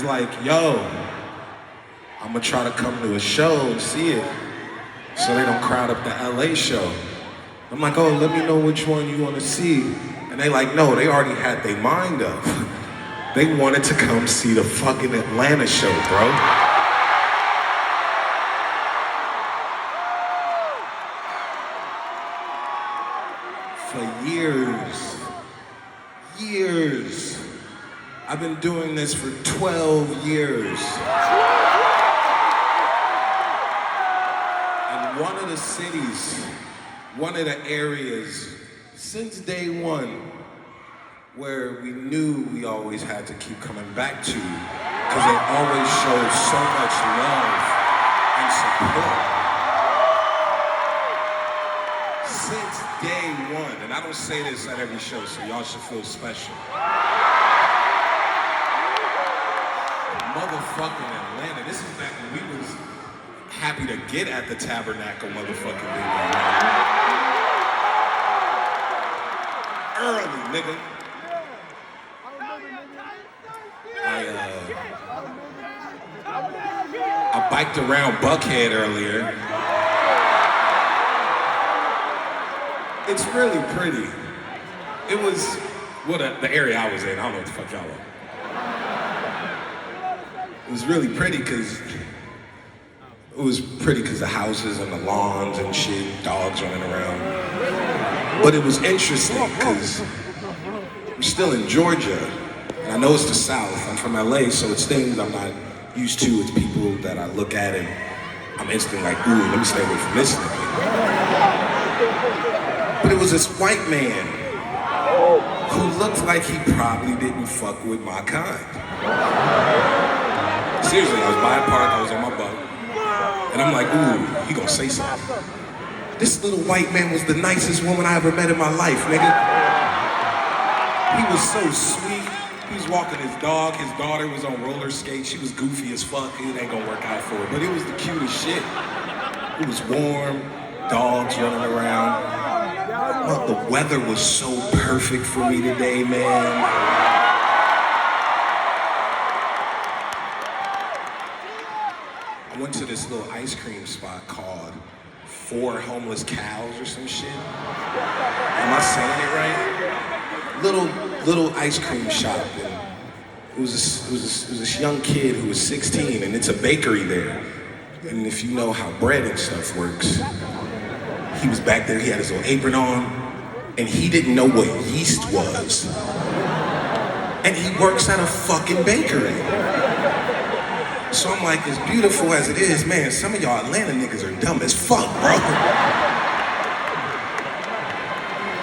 like, yo, I'm gonna try to come to a show and see it so they don't crowd up the LA show. I'm like, oh, let me know which one you wanna see. And they like, no, they already had their mind up. They wanted to come see the fucking Atlanta show, bro. For years. I've been doing this for 12 years. And one of the cities, one of the areas, since day one, where we knew we always had to keep coming back to, because they always showed so much love and support. Since day one, and I don't say this at every show, so y'all should feel special. Motherfucking Atlanta, this is back when we was happy to get at the Tabernacle, motherfucking early, nigga. I biked around Buckhead earlier. It's really pretty. It was, well, the area I was in, I don't know what the fuck y'all are. It was really pretty because the houses and the lawns and shit, dogs running around. But it was interesting because I'm still in Georgia, and I know it's the South. I'm from LA, so it's things I'm not used to. It's people that I look at and I'm instantly like, ooh, let me stay away from this nigga. But it was this white man who looked like he probably didn't fuck with my kind. Seriously, I was by a park, I was on my boat, and I'm like, ooh, he gonna say something. This little white man was the nicest woman I ever met in my life, nigga. He was so sweet. He was walking his dog, his daughter was on roller skates, she was goofy as fuck, it ain't gonna work out for her, but it was the cutest shit. It was warm, dogs running around. Well, the weather was so perfect for me today, man. I went to this little ice cream spot called Four Homeless Cows or some shit. Am I saying it right? Little ice cream shop. And it was this young kid who was 16, and it's a bakery there. And if you know how bread and stuff works, he was back there, he had his little apron on, and he didn't know what yeast was. And he works at a fucking bakery. So I'm like, as beautiful as it is, man, some of y'all Atlanta niggas are dumb as fuck, bro.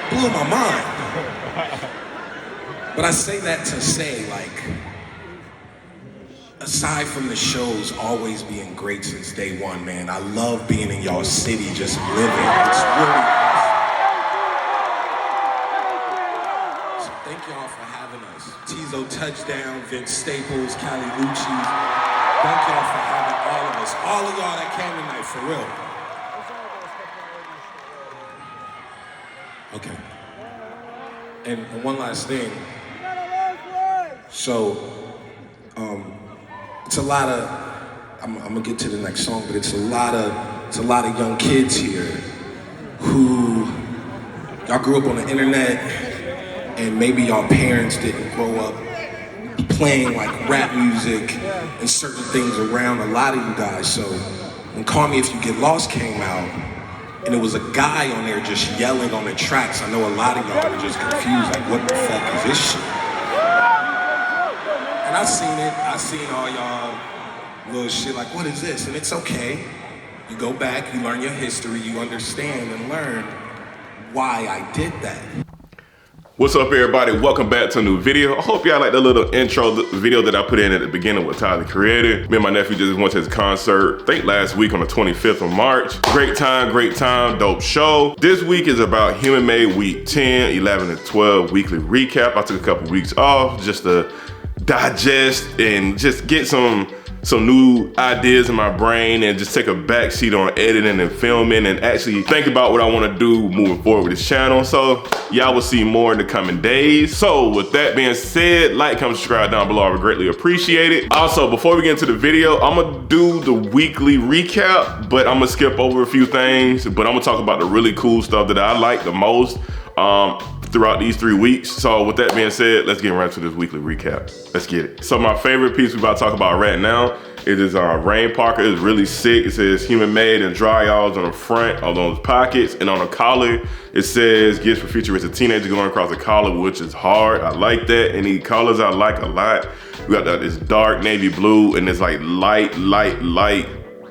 Blew my mind. But I say that to say, like, aside from the shows always being great since day one, man, I love being in y'all city, just living. It's really awesome. So thank y'all for having us. Tizo Touchdown, Vince Staples, Cali Lucci. Thank y'all for having all of us. All of y'all that came tonight, for real. Okay. And one last thing. So, it's a lot of, I'm gonna get to the next song, but it's a lot of young kids here who, y'all grew up on the internet and maybe y'all parents didn't grow up playing like rap music and certain things around a lot of you guys. So when Call Me If You Get Lost came out and it was a guy on there just yelling on the tracks, I know a lot of y'all were just confused, like what the fuck is this shit? And I seen all y'all little shit like, what is this? And it's okay. You go back, you learn your history, you understand and learn why I did that. What's up, everybody? Welcome back to a new video. I hope y'all like the little intro video that I put in at the beginning with Tyler Creator. Me and my nephew just went to his concert, I think last week on the 25th of March. Great time, dope show. This week is about Human Made Week 10, 11, and 12 weekly recap. I took a couple weeks off just to digest and just get some some new ideas in my brain and just take a backseat on editing and filming and actually think about what I want to do moving forward with this channel. So y'all will see more in the coming days. So with that being said, like, comment, subscribe down below. I would greatly appreciate it. Also, before we get into the video, I'm gonna do the weekly recap, but I'm gonna skip over a few things, but I'm gonna talk about the really cool stuff that I like the most throughout these 3 weeks. So with that being said, let's get right to this weekly recap. Let's get it. So my favorite piece we about to talk about right now is this rain parka. It's really sick. It says Human Made and Dry Alls on the front of those pockets, and on the collar it says gifts for futuristic teenagers going across the collar, which is hard. I like that. And these colors I like a lot. We got this dark navy blue and this like light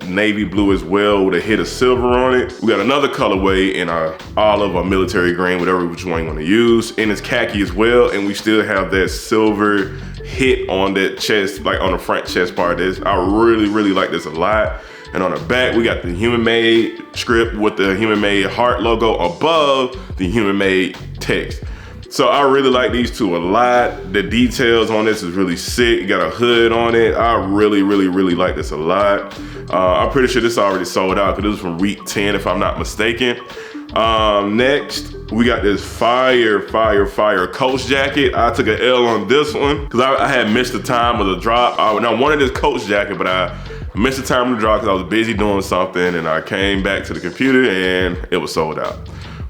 navy blue as well with a hit of silver on it. We got another colorway in our olive or military green, whatever which one you want to use, and it's khaki as well, and we still have that silver hit on that chest, like on the front chest part of this. I really like this a lot. And on the back, we got the Human Made script with the Human Made heart logo above the Human Made text. So I really like these two a lot. The details on this is really sick. You got a hood on it. I really like this a lot. I'm pretty sure this already sold out because this is from week 10 if I'm not mistaken. Next, we got this fire Coach jacket. I took an L on this one because I had missed the time of the drop. I wanted this Coach jacket, but I missed the time of the drop because I was busy doing something, and I came back to the computer and it was sold out.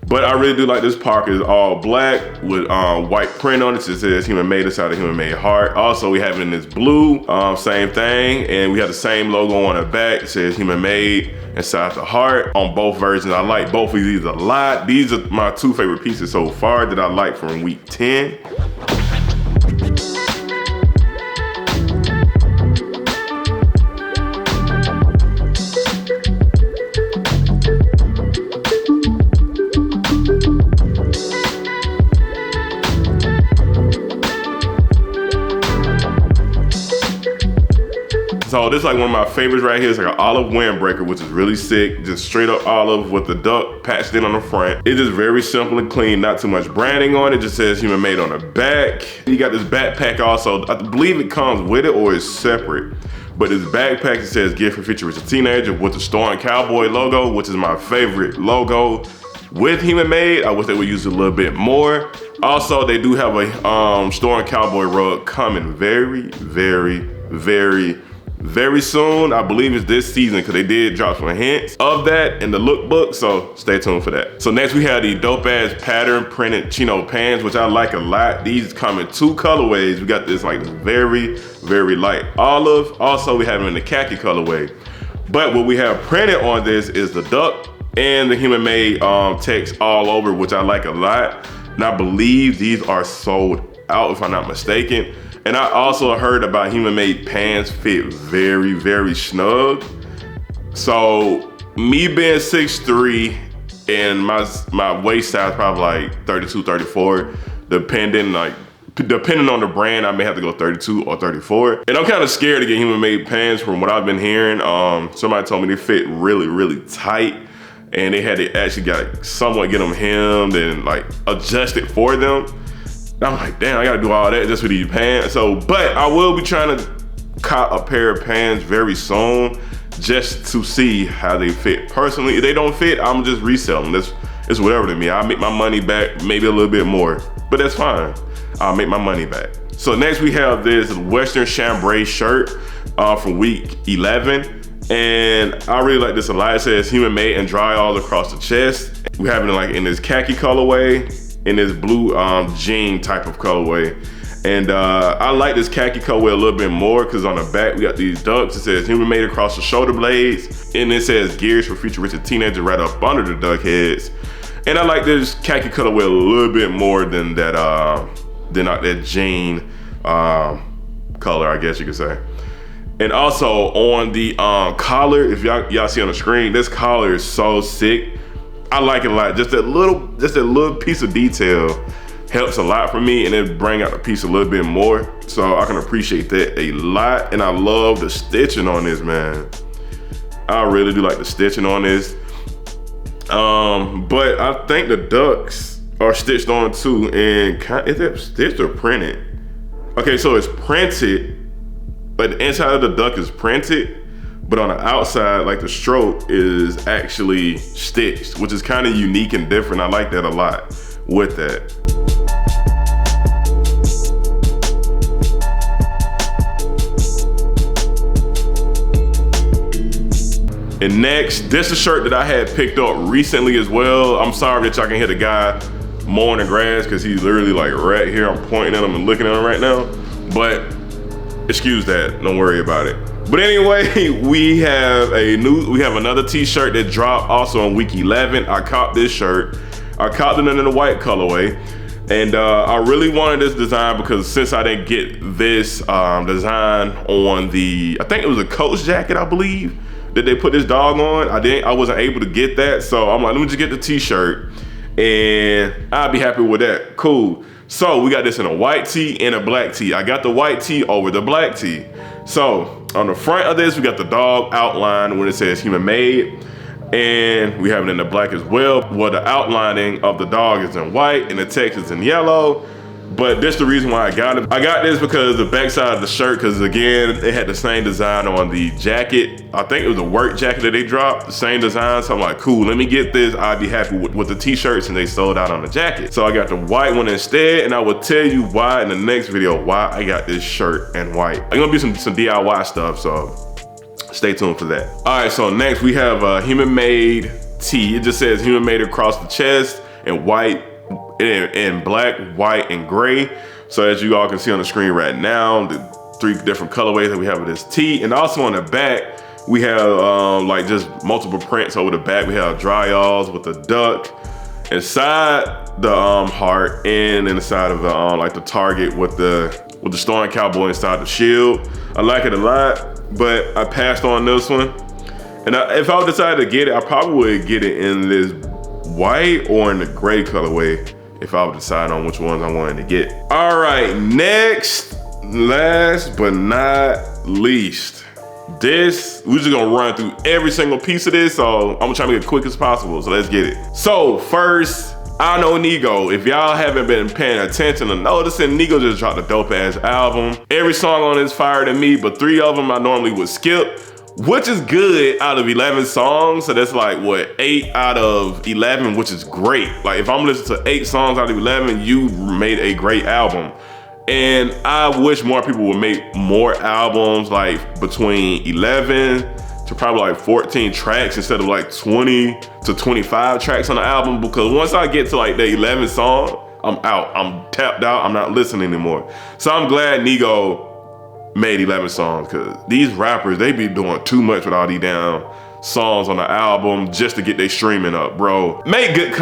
But I really do like this parka. It's all black with white print on it. It says Human Made inside of Human Made heart. Also, we have it in this blue, same thing. And we have the same logo on the back. It says Human Made inside the heart on both versions. I like both of these a lot. These are my 2 favorite pieces so far that I like from week 10. So this is like one of my favorites right here. It's like an olive windbreaker, which is really sick. Just straight up olive with the duck patched in on the front. It's just very simple and clean, not too much branding on it. Just says Human Made on the back. You got this backpack also. I believe it comes with it or it's separate. But this backpack, it says gift for futuristic teenager with the Storm Cowboy logo, which is my favorite logo with Human Made. I wish they would use it a little bit more. Also, they do have a Storm Cowboy rug coming very soon. I believe it's this season because they did drop some hints of that in the lookbook, so stay tuned for that. So next we have the dope ass pattern printed chino pants, which I like a lot. These come in 2 colorways. We got this like this very light olive. Also, we have them in the khaki colorway. But what we have printed on this is the duck and the Human Made text all over, which I like a lot. And I believe these are sold out if I'm not mistaken. And I also heard about Human Made pants fit very snug. So me being 6'3" and my waist size probably like 32, 34, depending on the brand, I may have to go 32 or 34. And I'm kind of scared to get Human Made pants from what I've been hearing. Somebody told me they fit really tight, and they had to actually somewhat get them hemmed and like adjusted for them. I'm like, damn, I gotta do all that just for these pants. So, but I will be trying to cop a pair of pants very soon just to see how they fit. Personally, if they don't fit, I'm just reselling. It's whatever to me. I'll make my money back, maybe a little bit more, but that's fine. I'll make my money back. So next we have this Western chambray shirt from week 11. And I really like this a lot. It says Human Made and Dry all across the chest. We have it like in this khaki colorway, in this blue jean type of colorway. And I like this khaki colorway a little bit more because on the back we got these ducks. It says Human Made across the shoulder blades, and it says gears for futuristic teenager right up under the duck heads. And I like this khaki colorway a little bit more than that jean color, I guess you could say. And also on the collar, if y'all see on the screen, this collar is so sick. I like it a lot. Just that little piece of detail helps a lot for me, and it bring out the piece a little bit more. So I can appreciate that a lot. And I love the stitching on this, man. I really do like the stitching on this. But I think the ducks are stitched on too. And is that stitched or printed? Okay, so it's printed like the inside of the duck is printed, but on the outside, like the stroke is actually stitched, which is kind of unique and different. I like that a lot with that. And next, this is a shirt that I had picked up recently as well. I'm sorry that y'all can hear the guy mowing the grass because he's literally like right here. I'm pointing at him and looking at him right now, but excuse that, don't worry about it. But anyway, we have another t-shirt that dropped also on week 11. I copped this shirt. I copped it in the white colorway. And I really wanted this design because since I didn't get this design on the, I think it was a Coach jacket, I believe, that they put this dog on. I wasn't able to get that. So I'm like, let me just get the t-shirt and I'll be happy with that. Cool. So we got this in a white tee and a black tee. I got the white tee over the black tee. So on the front of this, we got the dog outline when it says Human Made. And we have it in the black as well, where the outlining of the dog is in white and the text is in yellow. But this is the reason why I got it. I got this because the back side of the shirt, because again, it had the same design on the jacket. I think it was a work jacket that they dropped, the same design. So I'm like, cool, let me get this. I'd be happy with the t-shirts and they sold out on the jacket. So I got the white one instead, and I will tell you why in the next video, why I got this shirt in white. I'm gonna be some DIY stuff, so stay tuned for that. All right, so next we have a Human Made tee. It just says Human Made across the chest in white, in black, white, and gray. So as you all can see on the screen right now, the 3 different colorways that we have with this tee. And also on the back, we have like just multiple prints over the back. We have dry-alls with the duck inside the heart, and inside of the like the target with the storm cowboy inside the shield. I like it a lot, but I passed on this one. And if I decided to get it, I probably would get it in this white or in the gray colorway if I would decide on which ones I wanted to get. All right, next, last but not least, this, we're just gonna run through every single piece of this, so I'm gonna try to make it quick as possible, so let's get it. So first, I know Nigo. If y'all haven't been paying attention or noticing, Nigo just dropped a dope ass album. Every song on it is fire to me, but 3 of them I normally would skip, which is good out of 11 songs. So that's like, what, 8 out of 11, which is great. Like if I'm listening to 8 songs out of 11, you made a great album. And I wish more people would make more albums, like between 11 to probably like 14 tracks instead of like 20 to 25 tracks on the album, because once I get to like the 11th song, I'm out, I'm tapped out, I'm not listening anymore. So I'm glad Nigo made 11 songs, because these rappers, they be doing too much with all these damn songs on the album just to get their streaming up, bro.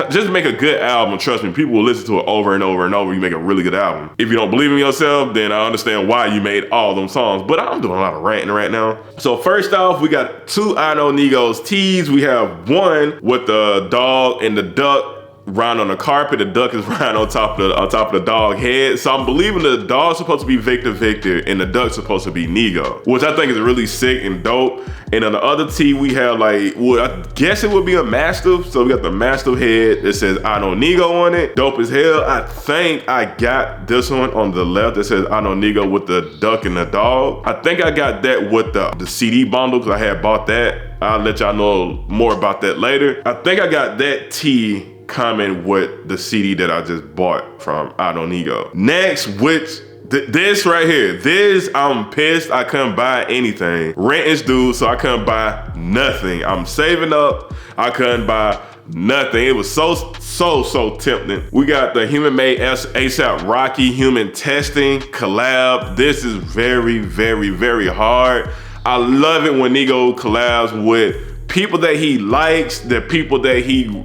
Just make a good album. Trust me, people will listen to it over and over and over. You make a really good album. If you don't believe in yourself, then I understand why you made all them songs, but I'm doing a lot of ranting right now. So first off, we got 2 I Know Nigo's tees. We have one with the dog and the duck round on the carpet. The duck is round on top of the dog head. So I'm believing the dog's supposed to be Victor and the duck's supposed to be Nigo, which I think is really sick and dope. And on the other tee, we have like, well, I guess it would be a Mastiff. So we got the Mastiff head that says I Know Nigo on it. Dope as hell. I think I got this one on the left that says I Know Nigo with the duck and the dog. I think I got that with the CD bundle, because I had bought that. I'll let y'all know more about that later. I think I got that tee coming with the CD that I just bought from I Know Nigo. Next, this right here, I'm pissed I couldn't buy anything. Rent is due, so I couldn't buy nothing. I'm saving up, I couldn't buy nothing. It was so tempting. We got the Human Made ASAP Rocky Human Testing collab. This is very hard. I love it when Nigo collabs with people that he likes, the people that he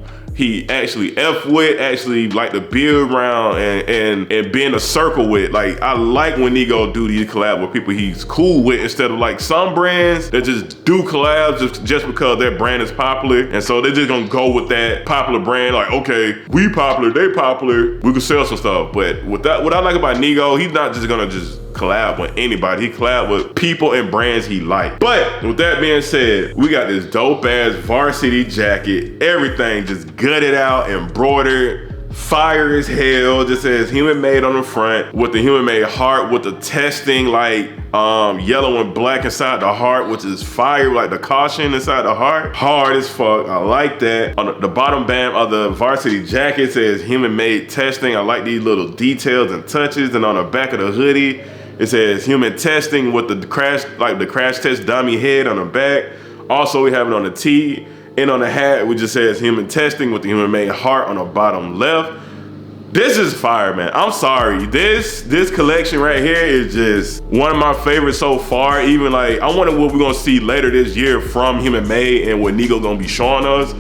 actually F with, actually like to be around and be in a circle with. Like, I like when Nigo do these collabs with people he's cool with, instead of like some brands that just do collabs just because their brand is popular. And so they're just gonna go with that popular brand, like, okay, we popular, they popular, we can sell some stuff. But with that, what I like about Nigo, he's not just gonna just collab with anybody. He collab with people and brands he like. But with that being said, we got this dope ass varsity jacket, everything just gutted out, embroidered, fire as hell. Just says Human Made on the front with the Human Made heart with the testing like yellow and black inside the heart, which is fire, like the caution inside the heart. Hard as fuck. I like that. On the bottom band of the varsity jacket says Human Made testing. I like these little details and touches. And on the back of the hoodie, it says Human Testing with the crash test dummy head on the back. Also, we have it on the tee. And on the hat, we just says Human Testing with the Human Made heart on the bottom left. This is fire, man. I'm sorry. This collection right here is just one of my favorites so far. Even like, I wonder what we're gonna see later this year from Human Made and what Nigo gonna be showing us.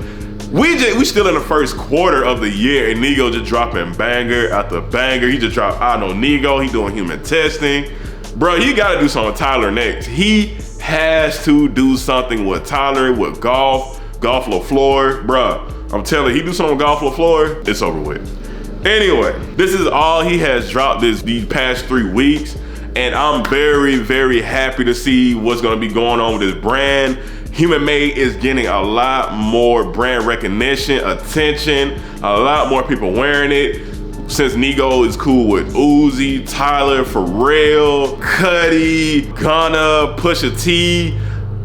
We still in the first quarter of the year and Nigo just dropping banger after banger. He just dropped, I know Nigo, he doing Human Testing. Bro, he gotta do something with Tyler next. He has to do something with Tyler, with Golf LaFleur. Bruh, I'm telling you, he do something with Golf LaFleur, it's over with. Anyway, this is all he has dropped these past 3 weeks. And I'm very, very happy to see what's gonna be going on with this brand. Human Made is getting a lot more brand recognition, attention, a lot more people wearing it. Since Nigo is cool with Uzi, Tyler, Pharrell, Cudi, Gunna, Pusha T,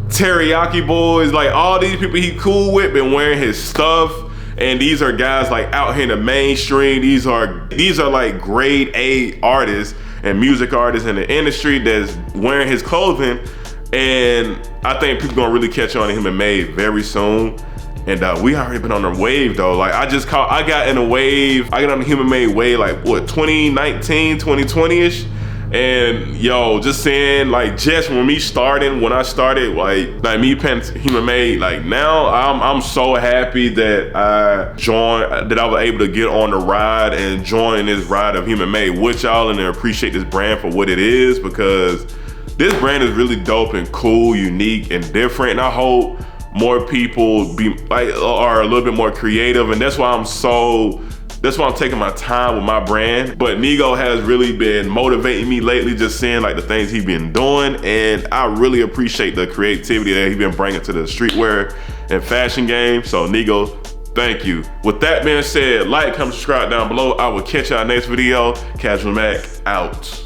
Teriyaki Boys, like all these people he cool with been wearing his stuff. And these are guys like out here in the mainstream. These are like grade A artists and music artists in the industry that's wearing his clothing. And I think people gonna really catch on to Human Made very soon. And we already been on the wave though. Like I got in a wave. I got on the Human Made wave like what, 2019, 2020-ish. And yo, just saying like just when I started like me paying Human Made, like now I'm so happy that I was able to get on the ride and join this ride of Human Made with y'all and appreciate this brand for what it is, because this brand is really dope and cool, unique and different. And I hope more people are a little bit more creative, and that's why I'm taking my time with my brand. But Nigo has really been motivating me lately, just seeing like the things he's been doing. And I really appreciate the creativity that he's been bringing to the streetwear and fashion game. So Nigo, thank you. With that being said, like, comment, subscribe down below. I will catch y'all next video. Casual Mac out.